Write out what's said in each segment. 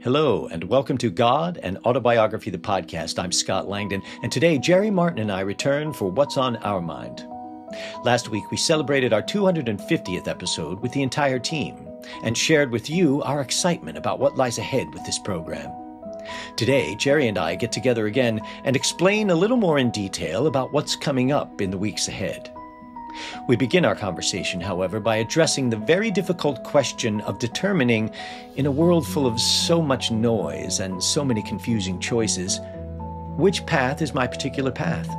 Hello, and welcome to God and Autobiography, the podcast. I'm Scott Langdon, and today Jerry Martin and I return for What's on Our Mind. Last week, we celebrated our 250th episode with the entire team and shared with you our excitement about what lies ahead with this program. Today, Jerry and I get together again and explain a little more in detail about what's coming up in the weeks ahead. We begin our conversation, however, by addressing the very difficult question of determining, in a world full of so much noise and so many confusing choices, which path is my particular path?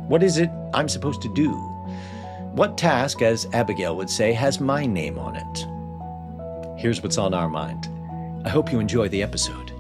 What is it I'm supposed to do? What task, as Abigail would say, has my name on it? Here's what's on our mind. I hope you enjoy the episode.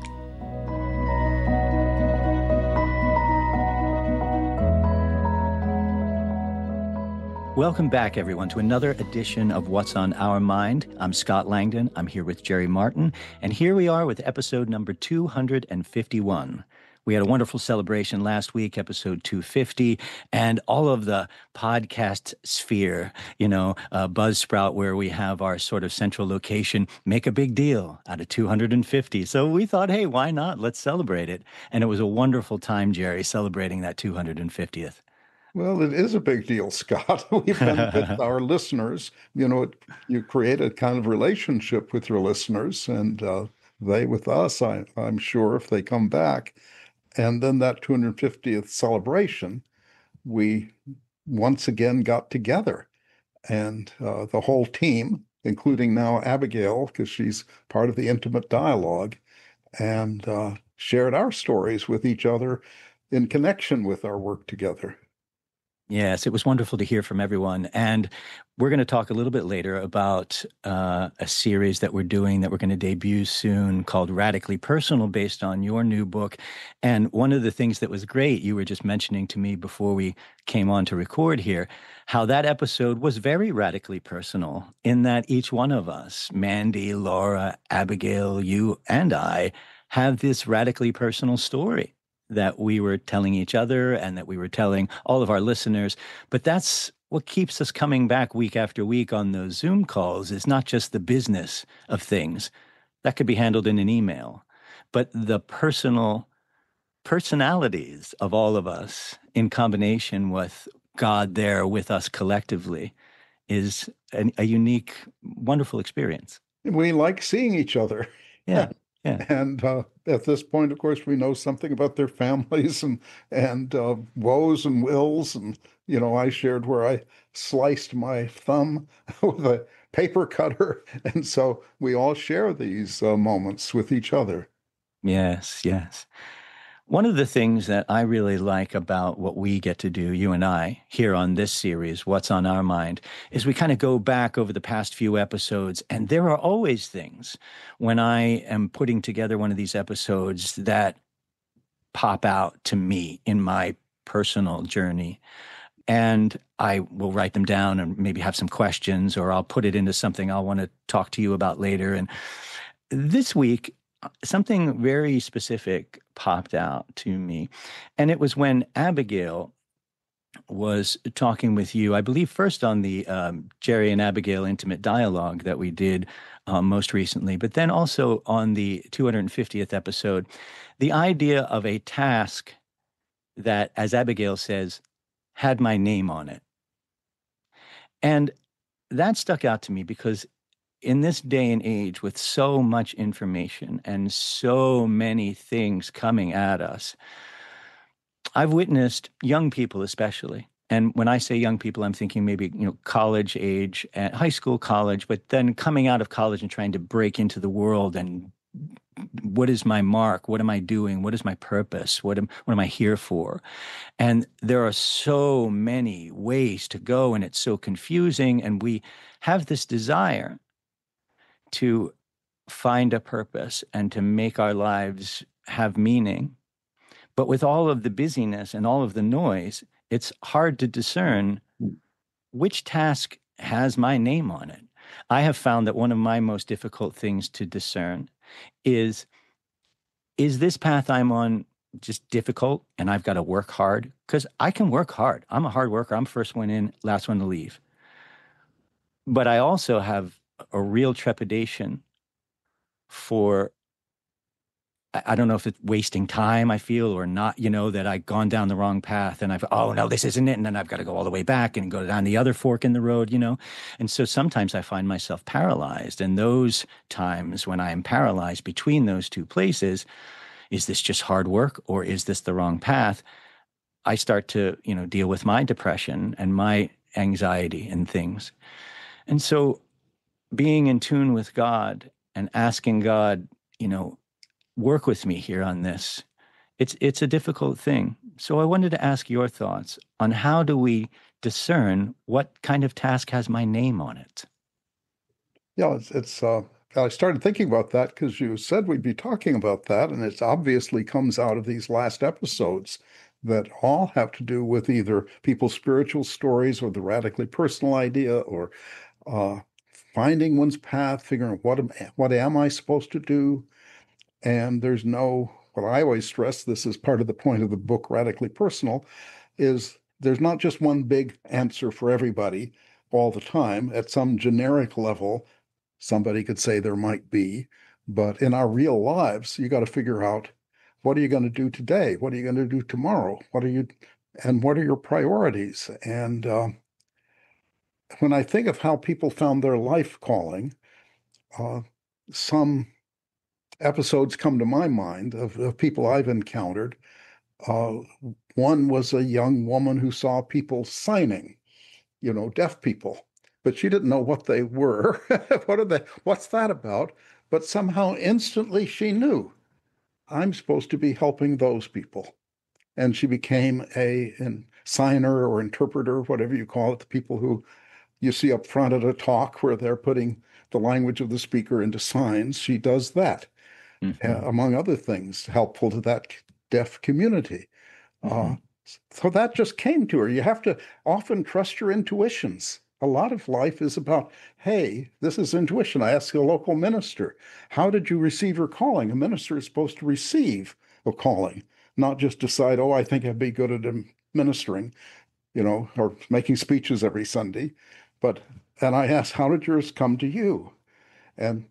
Welcome back, everyone, to another edition of What's on Our Mind. I'm Scott Langdon. I'm here with Jerry Martin, and here we are with episode number 251. We had a wonderful celebration last week, episode 250, and all of the podcast sphere, Buzzsprout, where we have our sort of central location, make a big deal out of 250. So we thought, hey, why not? Let's celebrate it. And it was a wonderful time, Jerry, celebrating that 250th. Well, it is a big deal, Scott. We've been with our listeners. You create a kind of relationship with your listeners, and they with us, I'm sure, if they come back. And then that 250th celebration, we once again got together. And the whole team, including now Abigail, because she's part of the intimate dialogue, and shared our stories with each other in connection with our work together. Yes, it was wonderful to hear from everyone. And we're going to talk a little bit later about a series that we're doing that we're going to debut soon called Radically Personal, based on your new book. And one of the things that was great, you were just mentioning to me before we came on to record here, how that episode was very radically personal in that each one of us, Mandy, Laura, Abigail, you and I, have this radically personal story that we were telling each other and that we were telling all of our listeners. But that's what keeps us coming back week after week on those Zoom calls, is not just the business of things. That could be handled in an email. But the personalities of all of us in combination with God there with us collectively is a unique, wonderful experience. We like seeing each other. Yeah. Yeah. And at this point, of course, we know something about their families and woes and wills. And, I shared where I sliced my thumb with a paper cutter. And so we all share these moments with each other. Yes, yes. One of the things that I really like about what we get to do, you and I, here on this series, What's on Our Mind, is we kind of go back over the past few episodes, and there are always things when I am putting together one of these episodes that pop out to me in my personal journey. And I will write them down and maybe have some questions, or I'll put it into something I'll want to talk to you about later. And this week, something very specific popped out to me. And it was when Abigail was talking with you, I believe first on the Jerry and Abigail intimate dialogue that we did most recently, but then also on the 250th episode, the idea of a task that, as Abigail says, had my name on it. And that stuck out to me because in this day and age, with so much information and so many things coming at us, I've witnessed young people especially. And when I say young people, I'm thinking maybe, college age, high school, college, but then coming out of college and trying to break into the world. And what is my mark? What am I doing? What is my purpose? What am I here for? And there are so many ways to go, and it's so confusing. And we have this desire to find a purpose and to make our lives have meaning. But with all of the busyness and all of the noise, it's hard to discern which task has my name on it. I have found that one of my most difficult things to discern is this path I'm on just difficult and I've got to work hard? Because I can work hard. I'm a hard worker. I'm first one in, last one to leave. But I also have a real trepidation for, I don't know if it's wasting time, I feel, or not, that I've gone down the wrong path and oh, no, this isn't it. And then I've got to go all the way back and go down the other fork in the road. And so sometimes I find myself paralyzed. And those times when I am paralyzed between those two places, is this just hard work or is this the wrong path? I start to, deal with my depression and my anxiety and things. And so being in tune with God and asking God, work with me here on this. It's a difficult thing. So I wanted to ask your thoughts on how do we discern what kind of task has my name on it? Yeah, I started thinking about that because you said we'd be talking about that, and it obviously comes out of these last episodes that all have to do with either people's spiritual stories or the radically personal idea or finding one's path, figuring out what am I supposed to do? And what I always stress, this is part of the point of the book, Radically Personal, is there's not just one big answer for everybody all the time. At some generic level, somebody could say there might be, but in our real lives, you got to figure out what are you going to do today? What are you going to do tomorrow? What are your priorities? And when I think of how people found their life calling, some episodes come to my mind of people I've encountered. Uh, One was a young woman who saw people signing, deaf people, but she didn't know what they were. What's that about? But somehow instantly she knew I'm supposed to be helping those people. And she became a signer or interpreter, whatever you call it, the people who you see up front at a talk where they're putting the language of the speaker into signs. She does that, Mm-hmm. among other things, helpful to that deaf community. Mm-hmm. Uh, so that just came to her. You have to often trust your intuitions. A lot of life is about, hey, this is intuition. I asked a local minister, how did you receive your calling? A minister is supposed to receive a calling, not just decide, oh, I think I'd be good at ministering, or making speeches every Sunday. And I asked, how did yours come to you? And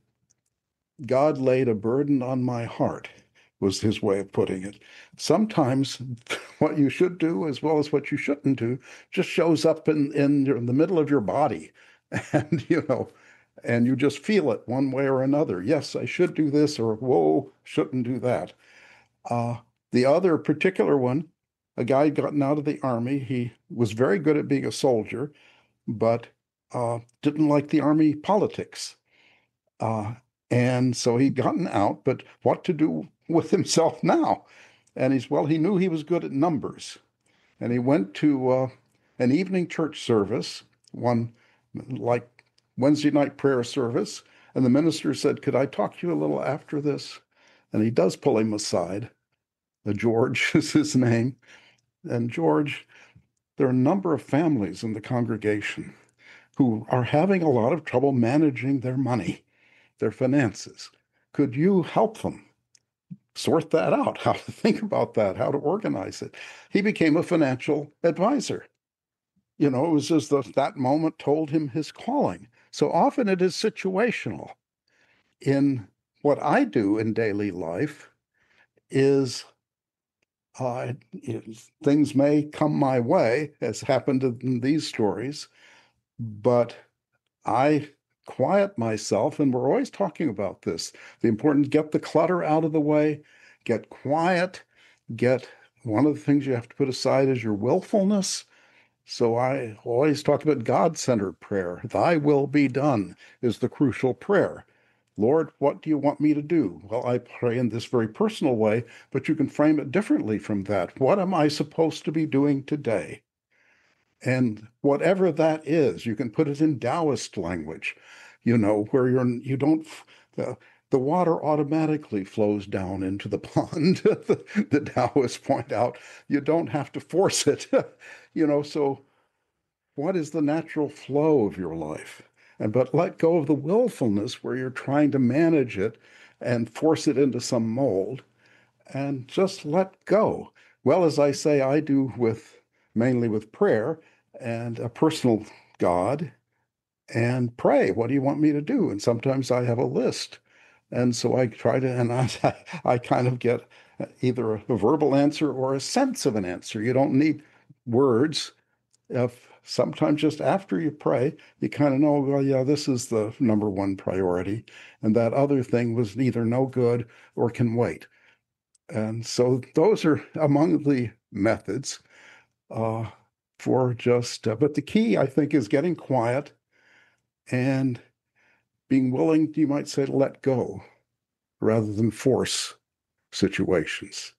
God laid a burden on my heart, was his way of putting it. Sometimes what you should do as well as what you shouldn't do just shows up in the middle of your body. And, and you just feel it one way or another. Yes, I should do this, or whoa, shouldn't do that. Uh, the other particular one, a guy had gotten out of the army. He was very good at being a soldier, but didn't like the army politics. Uh, and so he'd gotten out, but what to do with himself now? And he knew he was good at numbers. And he went to an evening church service, one like Wednesday night prayer service. And the minister said, could I talk to you a little after this? And he does pull him aside. George is his name. And George, there are a number of families in the congregation who are having a lot of trouble managing their money, their finances. Could you help them sort that out? How to think about that, how to organize it? He became a financial advisor. It was as though that moment told him his calling. So often it is situational. In what I do in daily life is uh, things may come my way, as happened in these stories, but I quiet myself, and we're always talking about this. The importance, get the clutter out of the way, get quiet, one of the things you have to put aside is your willfulness. So I always talk about God-centered prayer. Thy will be done is the crucial prayer. Lord, what do you want me to do? Well, I pray in this very personal way, but you can frame it differently from that. What am I supposed to be doing today? And whatever that is, you can put it in Taoist language, where you don't, the water automatically flows down into the pond. The Taoists point out you don't have to force it, so what is the natural flow of your life? But let go of the willfulness where you're trying to manage it and force it into some mold and just let go. Well, as I say, I do mainly with prayer and a personal God and pray. What do you want me to do? And sometimes I have a list And so I try to, and I kind of get either a verbal answer or a sense of an answer. You don't need words. If sometimes just after you pray, you kind of know, well, yeah, this is the number one priority. And that other thing was either no good or can wait. And so those are among the methods uh, for just, but the key, I think, is getting quiet and being willing, you might say, to let go rather than force situations.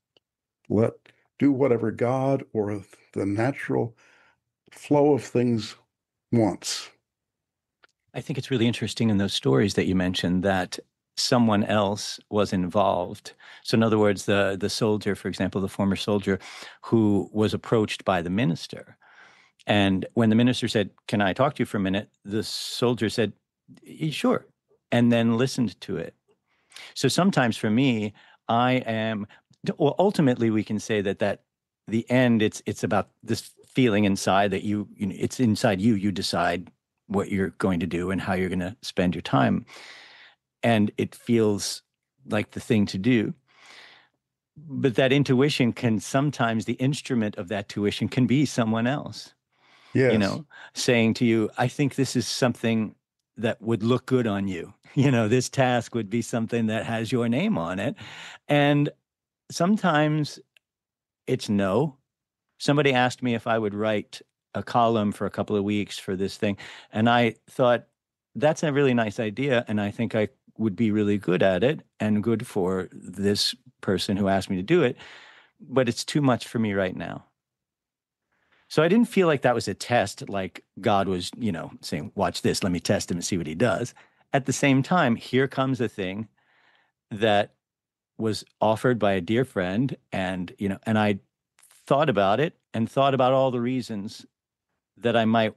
Let do whatever God or the natural flow of things wants. I think it's really interesting in those stories that you mentioned that someone else was involved. So in other words, the soldier, for example, the former soldier who was approached by the minister. And when the minister said, "Can I talk to you for a minute?" the soldier said, "Sure," and then listened to it. So sometimes for me, I am, well, ultimately we can say that the end, it's about this feeling inside that it's inside you, you decide what you're going to do and how you're going to spend your time. And it feels like the thing to do. But that intuition can sometimes, the instrument of that tuition can be someone else, Yes. saying to you, "I think this is something that would look good on you. This task would be something that has your name on it." And sometimes it's no. Somebody asked me if I would write a column for a couple of weeks for this thing. And I thought, that's a really nice idea. And I think I would be really good at it and good for this person who asked me to do it. But it's too much for me right now. So I didn't feel like that was a test, like God was, saying, "Watch this, let me test him and see what he does." At the same time, here comes a thing that was offered by a dear friend, and I thought about it and thought about all the reasons that I might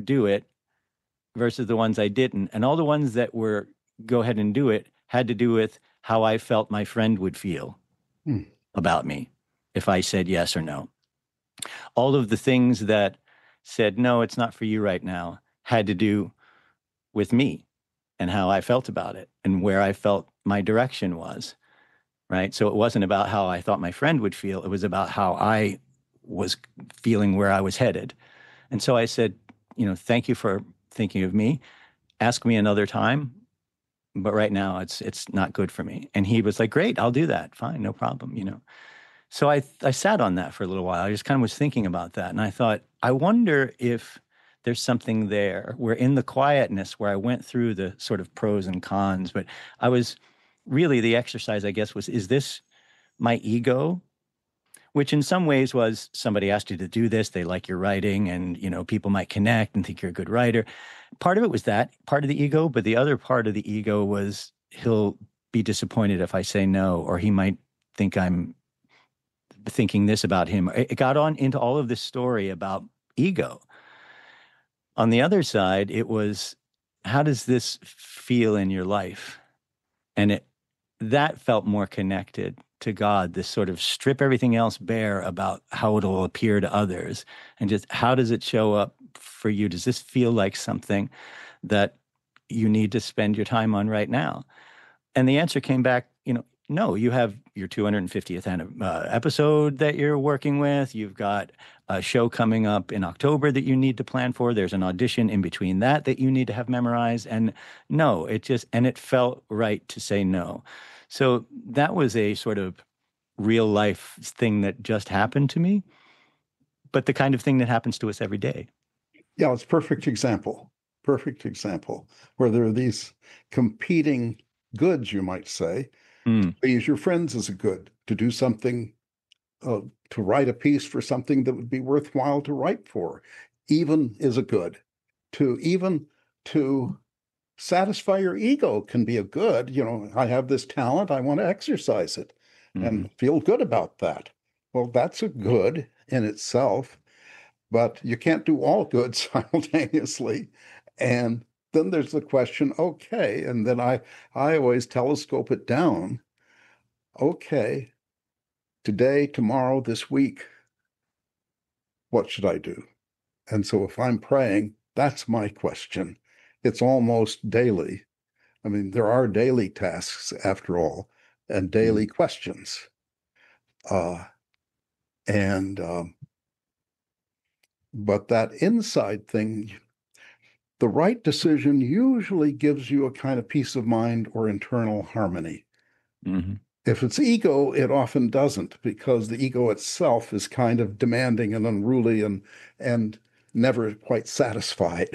do it versus the ones I didn't. And all the ones that were go ahead and do it had to do with how I felt my friend would feel Hmm. about me if I said yes or no. All of the things that said, "No, it's not for you right now," had to do with me and how I felt about it and where I felt my direction was. Right. So it wasn't about how I thought my friend would feel. It was about how I was feeling where I was headed. And so I said, "Thank you for thinking of me. Ask me another time. But right now it's not good for me." And he was like, "Great, I'll do that. Fine, no problem. So I sat on that for a little while. I just kind of was thinking about that. And I thought, I wonder if there's something there where in the quietness where I went through the sort of pros and cons, but I was really, the exercise, I guess, was, is this my ego? Which in some ways was, somebody asked you to do this, they like your writing, and people might connect and think you're a good writer. Part of it was that part of the ego, but the other part of the ego was, he'll be disappointed if I say no, or he might think I'm thinking this about him. It got on into all of this story about ego. On the other side, it was, how does this feel in your life? And that felt more connected to God, this sort of strip everything else bare about how it'll appear to others, and just, how does it show up for you? Does this feel like something that you need to spend your time on right now? And the answer came back, no, you have your 250th episode that you're working with. You've got a show coming up in October that you need to plan for. There's an audition in between that you need to have memorized. And no, it felt right to say no. So that was a sort of real life thing that just happened to me, but the kind of thing that happens to us every day. Yeah, it's a perfect example where there are these competing goods, you might say. Mm, Please your friends is a good, to do something, to write a piece for something that would be worthwhile to write for, even is a good. Even to satisfy your ego can be a good. I have this talent, I want to exercise it mhm. and feel good about that. Well, that's a good in itself, but you can't do all good simultaneously. And then there's the question, okay, and then I always telescope it down. Okay, today, tomorrow, this week, what should I do? And so if I'm praying, that's my question. It's almost daily. I mean, there are daily tasks after all, and daily questions. Uh, and But that inside thing, the right decision usually gives you a kind of peace of mind or internal harmony. Mm-hmm. If it's ego, it often doesn't, because the ego itself is kind of demanding and unruly and never quite satisfied.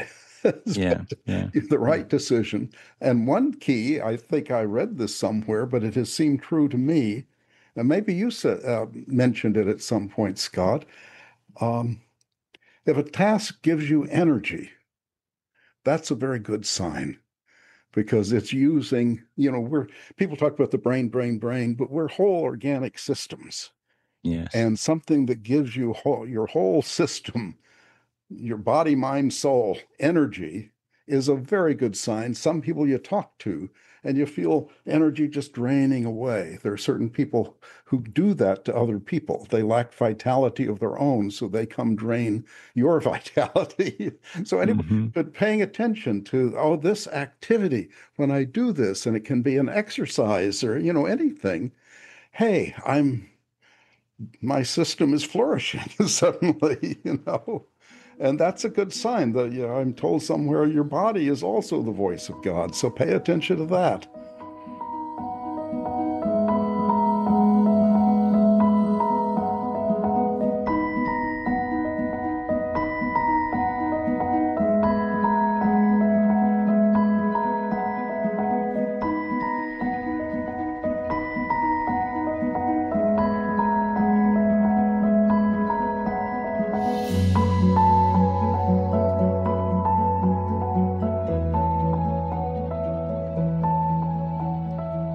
Yeah, yeah, The right decision. And one key, I think I read this somewhere, but it has seemed true to me, and maybe you mentioned it at some point, Scott. Um, if a task gives you energy, that's a very good sign because it's using, people talk about the brain, but we're whole organic systems. yes. And something that gives you your whole system, your body, mind, soul, energy is a very good sign. Some people you talk to and you feel energy just draining away. There are certain people who do that to other people. They lack vitality of their own, so they come drain your vitality. So anyway, Mm-hmm. but paying attention to, oh, this activity, when I do this, and it can be an exercise or, anything, hey, my system is flourishing suddenly. And that's a good sign that, I'm told somewhere your body is also the voice of God. So pay attention to that.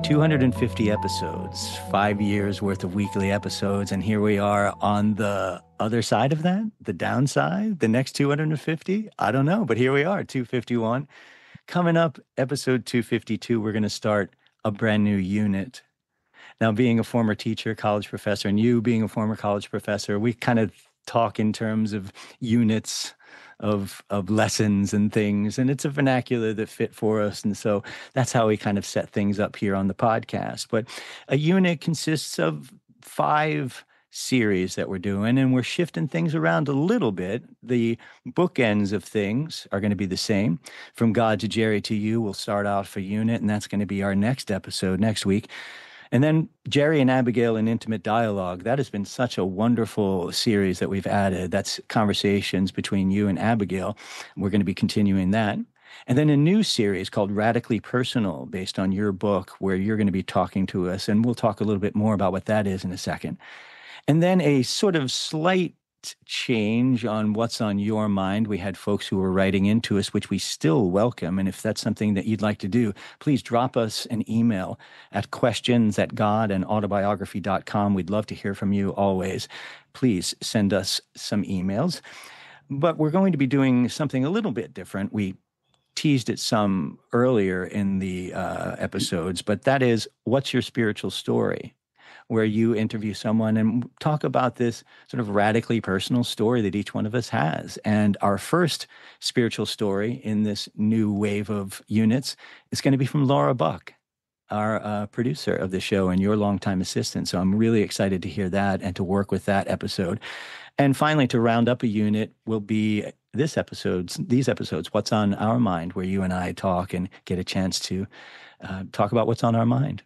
250 episodes, 5 years worth of weekly episodes. And here we are on the other side of that, the downside, the next 250. I don't know, but here we are, 251. Coming up, episode 252, we're going to start a brand new unit. Now, being a former teacher, college professor, and you being a former college professor, we kind of talk in terms of units of lessons and things, and it's a vernacular that fit for us. And so that's how we kind of set things up here on the podcast. But a unit consists of 5 series that we're doing, and we're shifting things around a little bit. The bookends of things are going to be the same. From God to Jerry to You, we'll start off a unit, and that's going to be our next episode next week. And then Jerry and Abigail in Intimate Dialogue, that has been such a wonderful series that we've added. That's conversations between you and Abigail. We're going to be continuing that. And then a new series called Radically Personal, based on your book, where you're going to be talking to us. And we'll talk a little bit more about what that is in a second. And then a sort of slight change on what's on your mind. We had folks who were writing into us, which we still welcome. And if that's something that you'd like to do, please drop us an email at questions@godandautobiography.com. We'd love to hear from you always. Please send us some emails. But we're going to be doing something a little bit different. We teased it some earlier in the episodes, but that is, what's your spiritual story? Where you interview someone and talk about this sort of radically personal story that each one of us has. And our first spiritual story in this new wave of units is going to be from Laura Buck, our producer of the show and your longtime assistant. So I'm really excited to hear that and to work with that episode. And finally, to round up a unit will be these episodes, What's on Our Mind, where you and I talk and get a chance to talk about what's on our mind.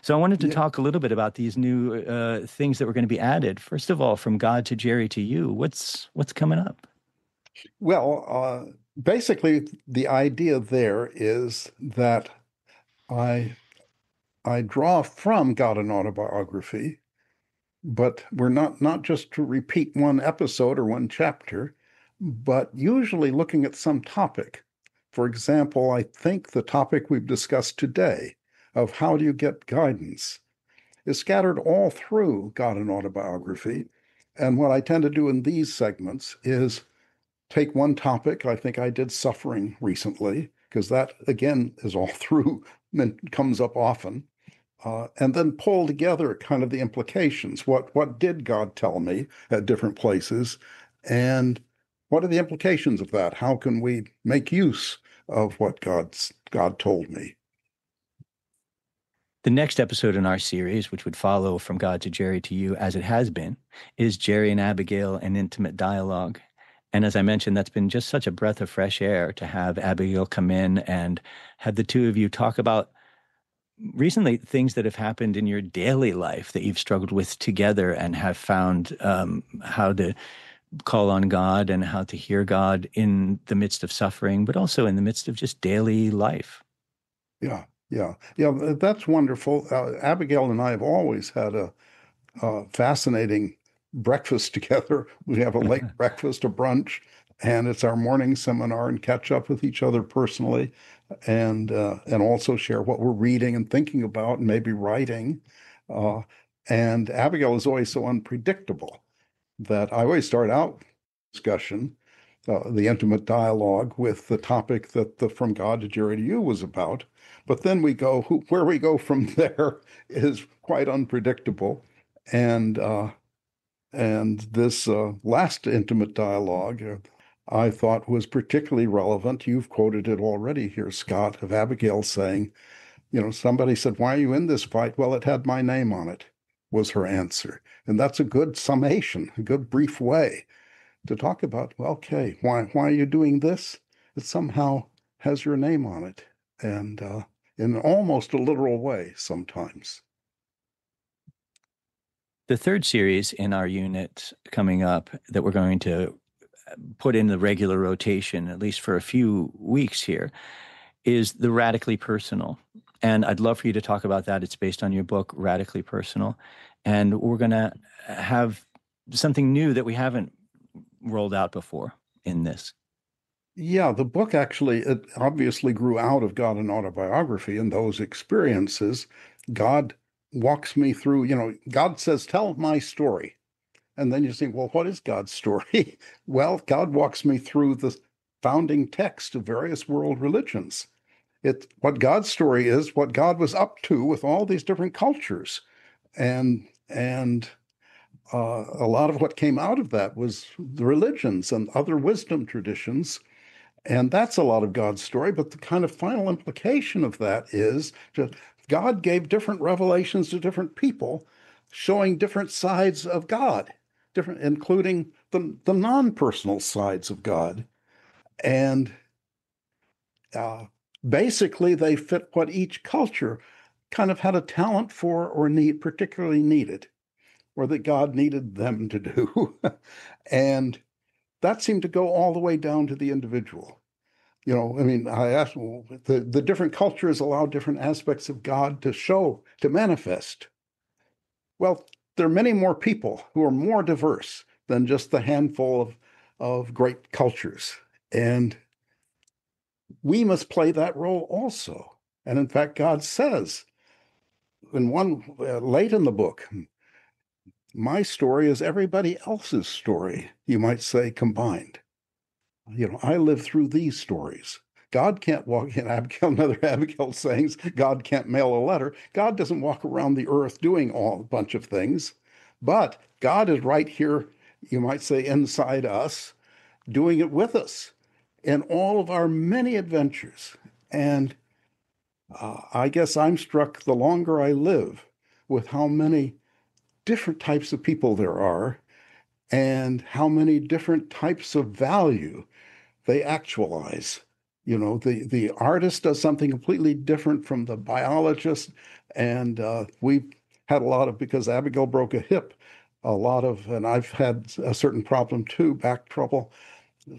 So I wanted to talk a little bit about these new things that were going to be added. First of all, From God to Jerry to You, what's coming up? Well, basically, the idea there is that I draw from God and Autobiography, but we're not just to repeat one episode or one chapter, but usually looking at some topic. For example, I think the topic we've discussed today of how do you get guidance is scattered all through God and Autobiography. And what I tend to do in these segments is take one topic. I think I did suffering recently, because that, again, is all through and comes up often. And then pull together kind of the implications. What did God tell me at different places? And what are the implications of that? How can we make use of what God told me? The next episode in our series, which would follow From God to Jerry to You, as it has been, is Jerry and Abigail, an intimate dialogue. And as I mentioned, that's been just such a breath of fresh air to have Abigail come in and have the two of you talk about recently things that have happened in your daily life that you've struggled with together and have found how to call on God and how to hear God in the midst of suffering, but also in the midst of just daily life. Yeah, yeah, yeah. That's wonderful. Abigail and I have always had a fascinating breakfast together. We have a late breakfast, a brunch, and it's our morning seminar and catch up with each other personally, and also share what we're reading and thinking about and maybe writing. And Abigail is always so unpredictable that I always start out discussion, the intimate dialogue, with the topic that the From God to Jerry to You was about. But then where we go from there is quite unpredictable. And this last intimate dialogue, I thought was particularly relevant. You've quoted it already here, Scott, of Abigail saying, somebody said, "Why are you in this fight?" "Well, it had my name on it," was her answer. And that's a good summation, a good brief way to talk about, well, okay, why are you doing this? It somehow has your name on it, and in almost a literal way sometimes. The third series in our unit coming up that we're going to put in the regular rotation, at least for a few weeks here, is the Radically Personal. And I'd love for you to talk about that. It's based on your book, Radically Personal. And we're going to have something new that we haven't rolled out before in this. Yeah, the book actually, it obviously grew out of God and Autobiography and those experiences. God walks me through, God says, "Tell my story." And then you think, well, what is God's story? Well, God walks me through the founding text of various world religions. What God's story is, what God was up to with all these different cultures. And a lot of what came out of that was the religions and other wisdom traditions. And that's a lot of God's story. But the kind of final implication of that is that God gave different revelations to different people, showing different sides of God, including the non-personal sides of God. And basically, they fit what each culture kind of had a talent for or particularly needed, or that God needed them to do. And that seemed to go all the way down to the individual. I asked, well, the different cultures allow different aspects of God to manifest. Well, there are many more people who are more diverse than just the handful of great cultures. And we must play that role also. And in fact, God says late in the book, my story is everybody else's story, you might say, combined. I live through these stories. God can't walk in another Abigail sayings, God can't mail a letter. God doesn't walk around the earth doing a bunch of things. But God is right here, you might say, inside us, doing it with us in all of our many adventures. And I guess I'm struck the longer I live with how many different types of people there are and how many different types of value they actualize. The artist does something completely different from the biologist. And we had a lot of, because Abigail broke a hip, and I've had a certain problem too, back trouble,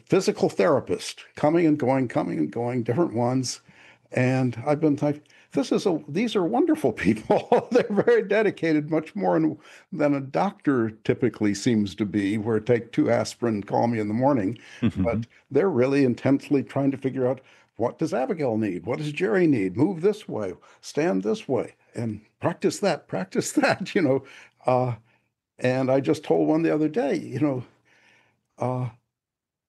physical therapist coming and going, different ones. And I've been like, these are wonderful people. They're very dedicated, much more than a doctor typically seems to be, where take 2 aspirin, call me in the morning. But they're really intensely trying to figure out, what does Abigail need? What does Jerry need? Move this way, stand this way, and practice that. And I just told one the other day,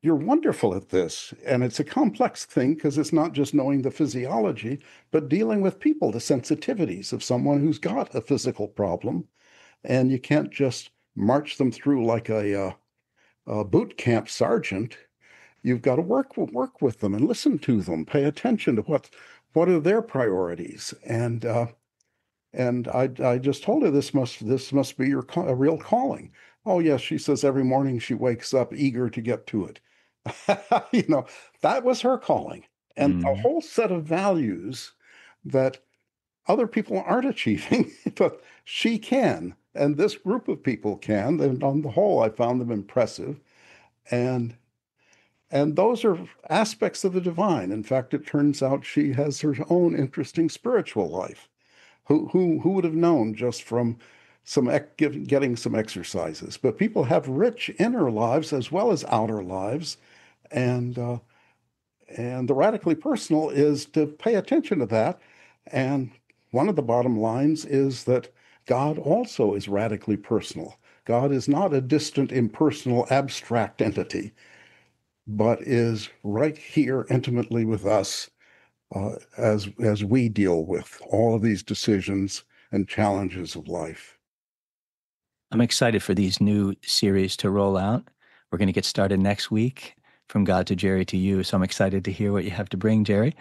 you're wonderful at this. And it's a complex thing because it's not just knowing the physiology, but dealing with people, the sensitivities of someone who's got a physical problem. And you can't just march them through like a boot camp sergeant. You've got to work with them and listen to them, pay attention to what are their priorities. And And I just told her this must be a real calling. Oh yes, she says every morning she wakes up eager to get to it. That was her calling, and a whole set of values that other people aren't achieving, but she can, and this group of people can. And on the whole, I found them impressive, and those are aspects of the divine. In fact, it turns out she has her own interesting spiritual life. Who would have known just from getting some exercises? But people have rich inner lives as well as outer lives, and the radically personal is to pay attention to that. And one of the bottom lines is that God also is radically personal. God is not a distant, impersonal, abstract entity, but is right here intimately with us as we deal with all of these decisions and challenges of life. I'm excited for these new series to roll out. We're going to get started next week, From God to Jerry to You. So I'm excited to hear what you have to bring, Jerry.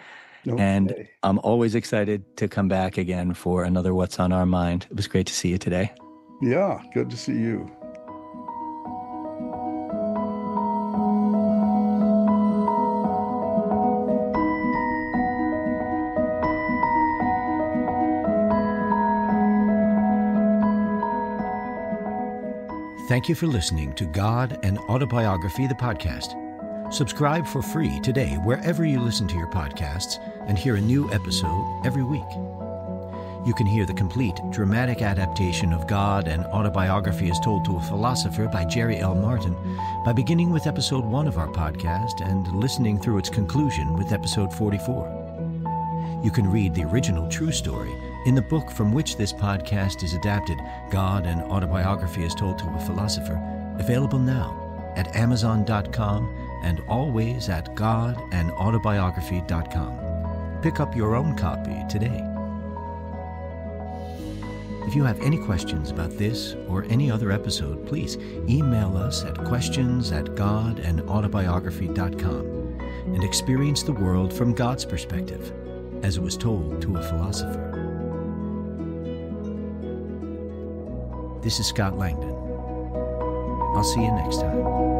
Okay. And I'm always excited to come back again for another What's on Our Mind. It was great to see you today. Yeah, good to see you. Thank you for listening to God and Autobiography, the podcast. Subscribe for free today wherever you listen to your podcasts and hear a new episode every week. You can hear the complete dramatic adaptation of God and Autobiography as Told to a Philosopher by Jerry L. Martin by beginning with episode 1 of our podcast and listening through its conclusion with episode 44. You can read the original true story in the book from which this podcast is adapted, God and Autobiography as Told to a Philosopher, available now at Amazon.com and always at godandautobiography.com. Pick up your own copy today. If you have any questions about this or any other episode, please email us at questions@godandautobiography.com and experience the world from God's perspective, as it was told to a philosopher. This is Scott Langdon. I'll see you next time.